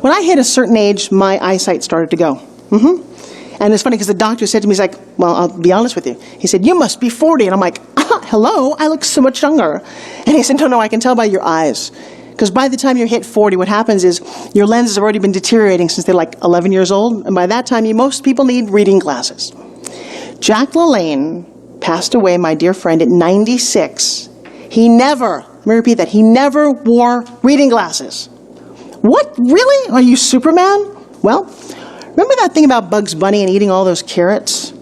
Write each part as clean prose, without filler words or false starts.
When I hit a certain age, my eyesight started to go. And it's funny because the doctor said to me, he's like, well, I'll be honest with you. He said, you must be 40. And I'm like, hello, I look so much younger. And he said, no, I can tell by your eyes. Because by the time you hit 40, what happens is your lenses have already been deteriorating since they're like 11 years old. And by that time, most people need reading glasses. Jack LaLanne passed away, my dear friend, at 96. He never, let me repeat that, he never wore reading glasses. What, really? Are you Superman? Well, remember that thing about Bugs Bunny and eating all those carrots?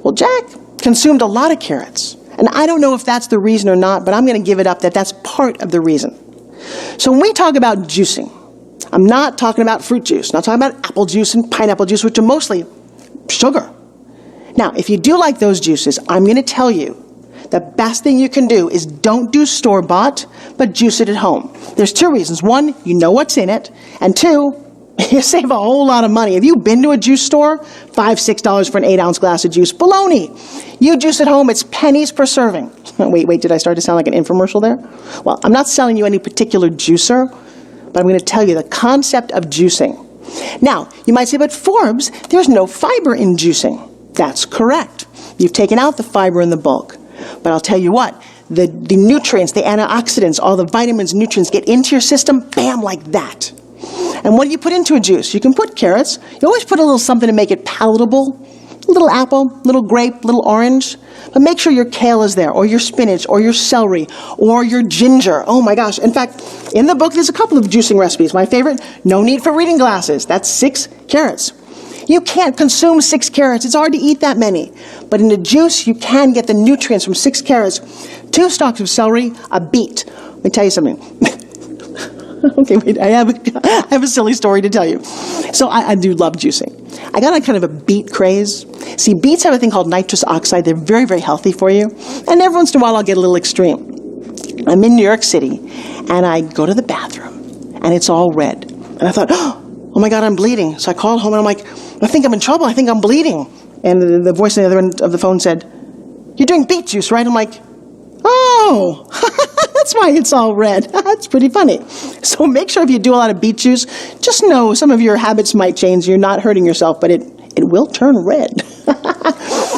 Well, Jack consumed a lot of carrots. And I don't know if that's the reason or not, but I'm going to give it up that that's part of the reason. So when we talk about juicing, I'm not talking about fruit juice, not talking about apple juice and pineapple juice, which are mostly sugar. Now, if you do like those juices, I'm going to tell you the best thing you can do is don't do store-bought, but juice it at home. There's two reasons. One, you know what's in it. And two, you save a whole lot of money. Have you been to a juice store? $5, $6 for an 8-ounce glass of juice. Baloney. You juice at home, it's pennies per serving. Wait, did I start to sound like an infomercial there? Well, I'm not selling you any particular juicer, but I'm going to tell you the concept of juicing. Now, you might say, but Forbes, there's no fiber in juicing. That's correct. You've taken out the fiber in the bulk. But I'll tell you what, the nutrients, the antioxidants, all the vitamins and nutrients get into your system, bam, like that. And what do you put into a juice? You can put carrots. You always put a little something to make it palatable. A little apple, little grape, little orange. But make sure your kale is there, or your spinach, or your celery, or your ginger. Oh my gosh. In fact, in the book, there's a couple of juicing recipes. My favorite, no need for reading glasses. That's 6 carrots. You can't consume 6 carrots. It's hard to eat that many. But in the juice, you can get the nutrients from 6 carrots, 2 stalks of celery, a beet. Let me tell you something. Okay, wait, I have a silly story to tell you. So I do love juicing. I got on kind of a beet craze. See, beets have a thing called nitrous oxide. They're very, very healthy for you. And every once in a while, I'll get a little extreme. I'm in New York City, and I go to the bathroom, and it's all red. And I thought, oh my God, I'm bleeding. So I called home, and I'm like, I think I'm in trouble. I think I'm bleeding. And the voice on the other end of the phone said, you're doing beet juice, right? I'm like, oh, that's why it's all red. That's pretty funny. So make sure if you do a lot of beet juice, just know some of your habits might change. You're not hurting yourself, but it will turn red.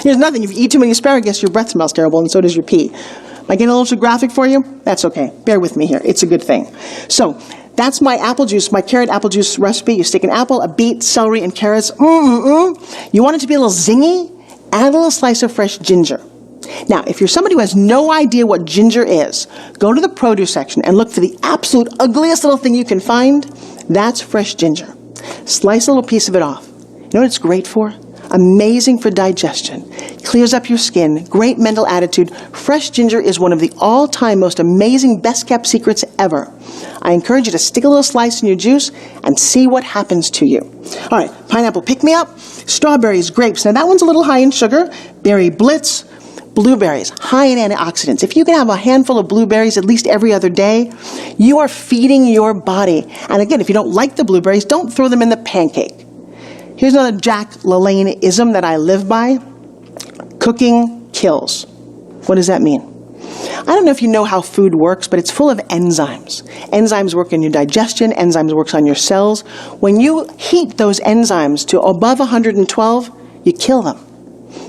Here's nothing. If you eat too many asparagus, your breath smells terrible, and so does your pee. Am I getting a little too graphic for you? That's okay. Bear with me here. It's a good thing. So that's my apple juice, my carrot apple juice recipe. You stick an apple, a beet, celery, and carrots. You want it to be a little zingy? Add a little slice of fresh ginger. Now, if you're somebody who has no idea what ginger is, go to the produce section and look for the absolute ugliest little thing you can find. That's fresh ginger. Slice a little piece of it off. You know what it's great for? Amazing for digestion. Clears up your skin. Great mental attitude. Fresh ginger is one of the all-time most amazing, best-kept secrets ever. I encourage you to stick a little slice in your juice and see what happens to you. All right, pineapple pick-me-up, strawberries, grapes. Now that one's a little high in sugar. Berry blitz. Blueberries, high in antioxidants. If you can have a handful of blueberries at least every other day, you are feeding your body. And again, if you don't like the blueberries, don't throw them in the pancake. Here's another Jack LaLanne-ism that I live by. Cooking kills. What does that mean? I don't know if you know how food works, but it's full of enzymes. Enzymes work in your digestion. Enzymes work on your cells. When you heat those enzymes to above 112, you kill them.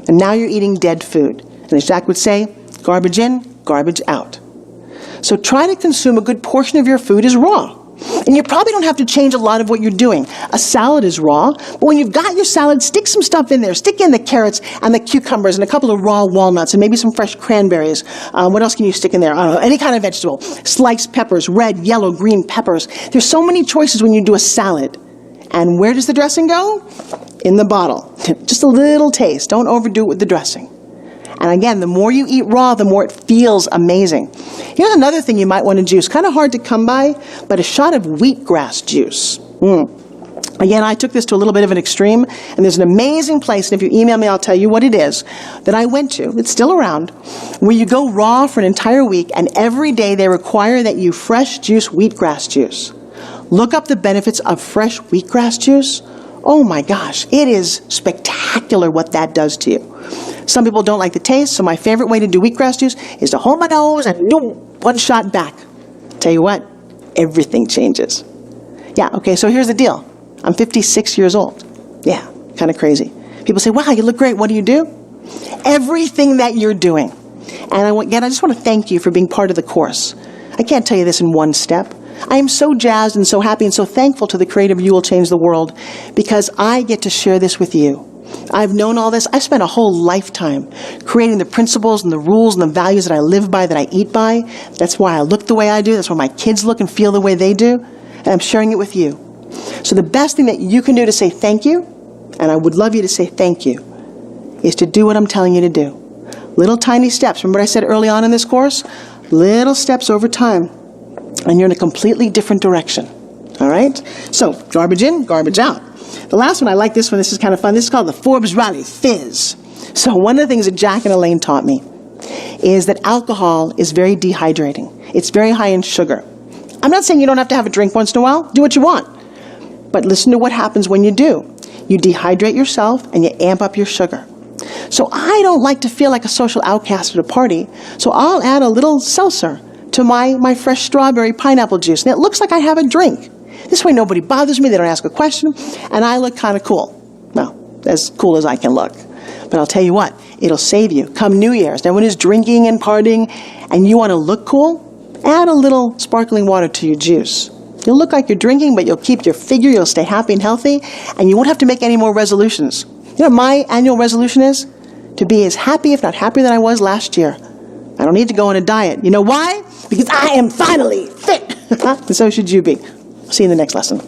And now you're eating dead food. And as Jack would say, garbage in, garbage out. So try to consume a good portion of your food as raw. And you probably don't have to change a lot of what you're doing. A salad is raw, but when you've got your salad, stick some stuff in there. Stick in the carrots and the cucumbers and a couple of raw walnuts and maybe some fresh cranberries. What else can you stick in there? I don't know, any kind of vegetable. Sliced peppers, red, yellow, green peppers. There's so many choices when you do a salad. And where does the dressing go? In the bottle. Just a little taste. Don't overdo it with the dressing. And again, the more you eat raw, the more it feels amazing. Here's another thing you might want to juice. Kind of hard to come by, but a shot of wheatgrass juice. Again, I took this to a little bit of an extreme, and there's an amazing place, and if you email me, I'll tell you what it is, that I went to. It's still around, where you go raw for an entire week, and every day they require that you fresh juice wheatgrass juice. Look up the benefits of fresh wheatgrass juice. Oh my gosh, it is spectacular what that does to you. Some people don't like the taste, so my favorite way to do wheatgrass juice is to hold my nose and do one shot back. Tell you what, everything changes. Yeah, okay, so here's the deal. I'm 56 years old. Yeah, kind of crazy. People say, wow, you look great. What do you do? Everything that you're doing. And again, I just want to thank you for being part of the course. I can't tell you this in one step. I am so jazzed and so happy and so thankful to the creative You Will Change the World because I get to share this with you. I've known all this. I've spent a whole lifetime creating the principles and the rules and the values that I live by, that I eat by. That's why I look the way I do. That's why my kids look and feel the way they do. And I'm sharing it with you. So the best thing that you can do to say thank you, and I would love you to say thank you, is to do what I'm telling you to do. Little tiny steps. Remember what I said early on in this course? Little steps over time. And you're in a completely different direction. All right? So, garbage in, garbage out. The last one, I like this one. This is kind of fun. This is called the Forbes Rally Fizz. So one of the things that Jack and Elaine taught me is that alcohol is very dehydrating. It's very high in sugar. I'm not saying you don't have to have a drink once in a while. Do what you want. But listen to what happens when you do. You dehydrate yourself and you amp up your sugar. So I don't like to feel like a social outcast at a party, so I'll add a little seltzer to my fresh strawberry pineapple juice. And it looks like I have a drink. This way nobody bothers me, they don't ask a question, and I look kind of cool. Well, as cool as I can look. But I'll tell you what, it'll save you. Come New Year's, everyone is drinking and partying, and you want to look cool, add a little sparkling water to your juice. You'll look like you're drinking, but you'll keep your figure, you'll stay happy and healthy, and you won't have to make any more resolutions. You know what my annual resolution is? To be as happy, if not happier than I was last year. I don't need to go on a diet. You know why? Because I am finally fit. And so should you be. See you in the next lesson.